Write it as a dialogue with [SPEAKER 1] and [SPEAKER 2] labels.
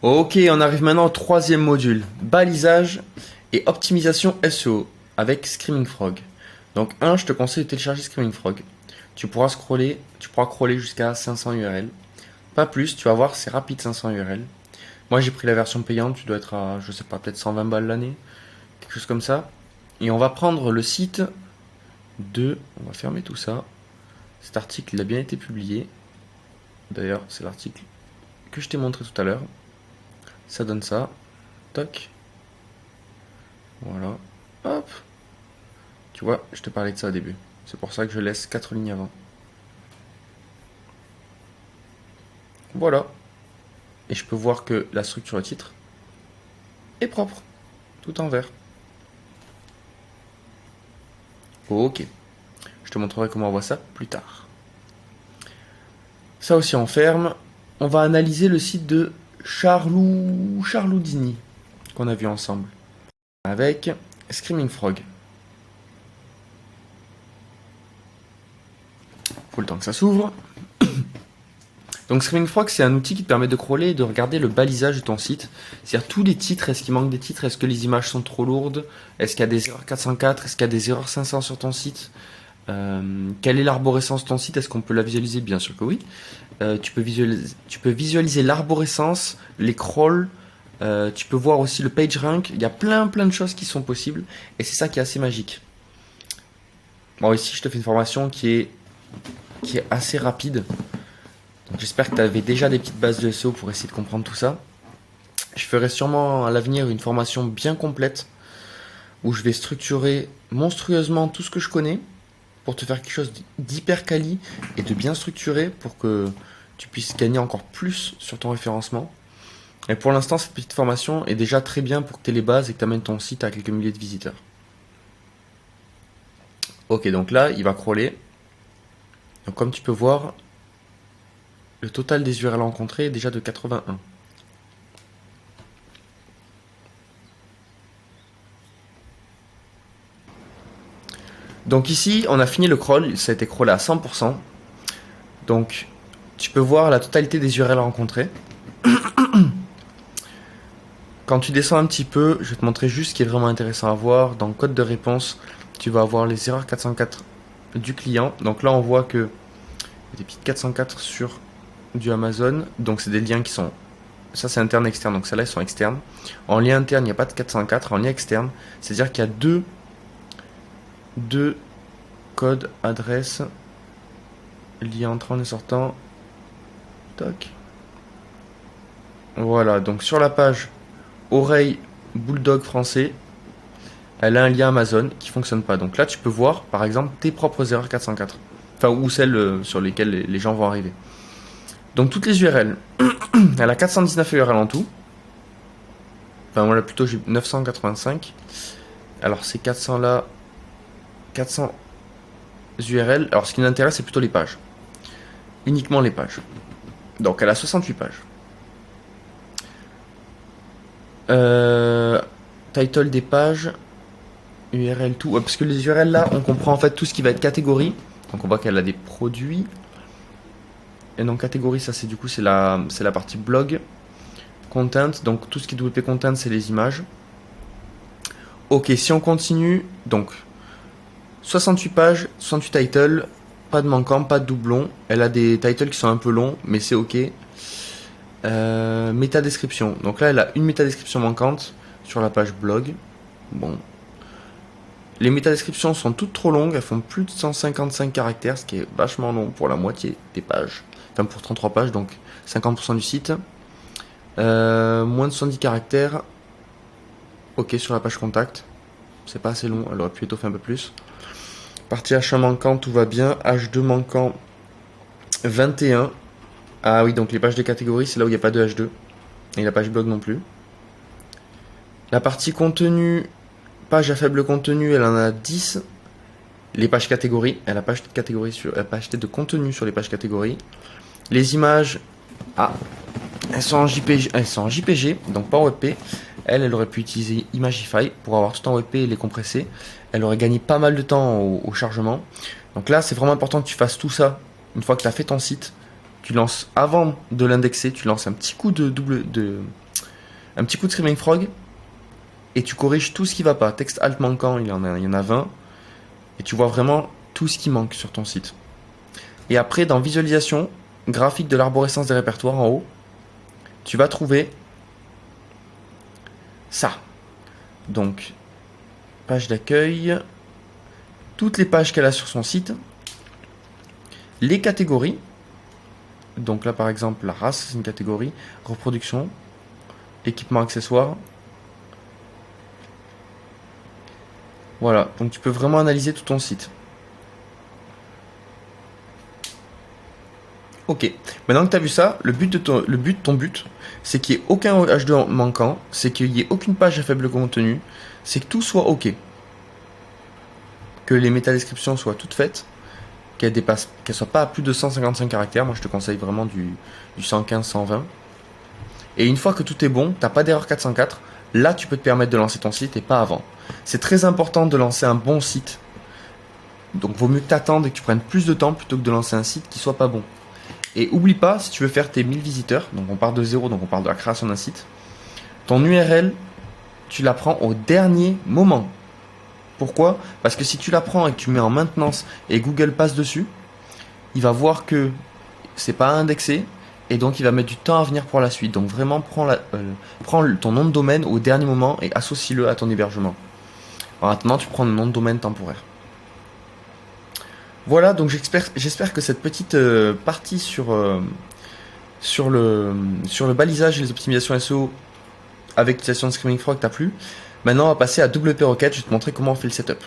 [SPEAKER 1] Ok, on arrive maintenant au troisième module, balisage et optimisation SEO avec Screaming Frog. Donc je te conseille de télécharger Screaming Frog. Tu pourras crawler jusqu'à 500 URL. Pas plus, tu vas voir, c'est rapide 500 URL. Moi j'ai pris la version payante, tu dois être à, je sais pas, peut-être 120 balles l'année, quelque chose comme ça. Et on va prendre le site on va fermer tout ça. Cet article il a bien été publié. D'ailleurs, c'est l'article que je t'ai montré tout à l'heure. Ça donne ça. Toc. Voilà. Hop. Tu vois, je te parlais de ça au début. C'est pour ça que je laisse 4 lignes avant. Voilà. Et je peux voir que la structure titre est propre. Tout en vert. Ok. Je te montrerai comment on voit ça plus tard. Ça aussi on ferme. On va analyser le site de Charloudini qu'on a vu ensemble. Avec Screaming Frog. Faut le temps que ça s'ouvre. Donc Screaming Frog, c'est un outil qui te permet de crawler et de regarder le balisage de ton site. C'est-à-dire tous les titres, est-ce qu'il manque des titres, est-ce que les images sont trop lourdes, est-ce qu'il y a des erreurs 404, est-ce qu'il y a des erreurs 500 sur ton site, quelle est l'arborescence de ton site, est-ce qu'on peut la visualiser? Bien sûr que oui. Tu peux visualiser l'arborescence, les crawls, tu peux voir aussi le PageRank, il y a plein de choses qui sont possibles et c'est ça qui est assez magique. Bon, ici je te fais une formation qui est assez rapide. J'espère que tu avais déjà des petites bases de SEO pour essayer de comprendre tout ça. Je ferai sûrement à l'avenir une formation bien complète où je vais structurer monstrueusement tout ce que je connais pour te faire quelque chose d'hyper quali et de bien structuré pour que tu puisses gagner encore plus sur ton référencement. Et pour l'instant, cette petite formation est déjà très bien pour que tu aies les bases et que tu amènes ton site à quelques milliers de visiteurs. Ok, donc là, il va crawler. Donc comme tu peux voir, le total des URL rencontrés est déjà de 81. Donc ici, on a fini le crawl, ça a été crawlé à 100%. Donc, tu peux voir la totalité des URL rencontrées. Quand tu descends un petit peu, je vais te montrer juste ce qui est vraiment intéressant à voir. Dans le code de réponse, tu vas avoir les erreurs 404 du client. Donc là, on voit que il y a des petites 404 sur du Amazon. Donc c'est des liens qui sont... Ça, c'est interne et externe. Donc celles-là, elles sont externes. En lien interne, il n'y a pas de 404. En lien externe, c'est-à-dire qu'il y a deux codes, adresse, lien entrant et sortant. Toc. Voilà, donc sur la page oreille bulldog français, elle a un lien Amazon qui fonctionne pas. Donc là, tu peux voir, par exemple, tes propres erreurs 404. Enfin, ou celles sur lesquelles les gens vont arriver. Donc toutes les URL, elle a 419 URL en tout. Enfin, moi là, plutôt, j'ai 985. Alors, ces 400 là, 400 URL. Alors, ce qui nous intéresse, c'est plutôt les pages. Uniquement les pages. Donc, elle a 68 pages. Title des pages, URL tout. Ouais, parce que les URL là, on comprend en fait tout ce qui va être catégorie. Donc on voit qu'elle a des produits. Et donc catégorie, ça c'est du coup c'est la partie blog. Content, donc tout ce qui est WP Content, c'est les images. Ok, si on continue, donc 68 pages, 68 titles, pas de manquant, pas de doublon. Elle a des titles qui sont un peu longs, mais c'est ok. Méta description. Donc là, elle a une méta description manquante sur la page blog. Bon. Les métadescriptions sont toutes trop longues, elles font plus de 155 caractères, ce qui est vachement long pour la moitié des pages. Enfin pour 33 pages, donc 50% du site. Moins de 110 caractères. Ok, sur la page contact. C'est pas assez long, elle aurait pu étoffer un peu plus. Partie H1 manquant, tout va bien. H2 manquant, 21. Ah oui, donc les pages de catégorie, c'est là où il n'y a pas de H2. Et la page blog non plus. La partie contenu, page à faible contenu, elle en a 10. Les pages catégories, elle n'a pas acheté de catégorie elle a pas acheté de contenu sur les pages catégories. Les images, elles sont en JPG, donc pas en WebP. Elle aurait pu utiliser Imagify pour avoir tout en WebP et les compresser. Elle aurait gagné pas mal de temps au chargement. Donc là, c'est vraiment important que tu fasses tout ça. Une fois que tu as fait ton site, tu lances, avant de l'indexer, tu lances un petit coup de un petit coup de Screaming Frog, et tu corriges tout ce qui va pas. Texte alt manquant, il y en a 20, et tu vois vraiment tout ce qui manque sur ton site. Et après, dans visualisation, graphique de l'arborescence des répertoires en haut, tu vas trouver ça. Donc, page d'accueil, toutes les pages qu'elle a sur son site, les catégories. Donc là, par exemple, la race, c'est une catégorie, reproduction, équipement, accessoires. Voilà, donc tu peux vraiment analyser tout ton site. Ok, maintenant que tu as vu ça, le but de ton but, c'est qu'il n'y ait aucun H2 manquant, c'est qu'il n'y ait aucune page à faible contenu, c'est que tout soit ok. Que les métadescriptions soient toutes faites, qu'elles soient pas à plus de 155 caractères, moi je te conseille vraiment du 115-120. Et une fois que tout est bon, t'as pas d'erreur 404, là tu peux te permettre de lancer ton site et pas avant. C'est très important de lancer un bon site. Donc vaut mieux que t'attendes et que tu prennes plus de temps plutôt que de lancer un site qui soit pas bon. Et oublie pas, si tu veux faire tes 1000 visiteurs, donc on part de zéro, donc on parle de la création d'un site, ton URL, tu la prends au dernier moment. Pourquoi? Parce que si tu la prends et que tu mets en maintenance et Google passe dessus, il va voir que c'est pas indexé et donc il va mettre du temps à venir pour la suite. Donc vraiment prends ton nom de domaine au dernier moment et associe-le à ton hébergement. En attendant, tu prends le nom de domaine temporaire. Voilà, donc j'espère que cette petite partie sur le balisage et les optimisations SEO avec l'utilisation de Screaming Frog t'a plu. Maintenant, on va passer à WP Rocket, je vais te montrer comment on fait le setup.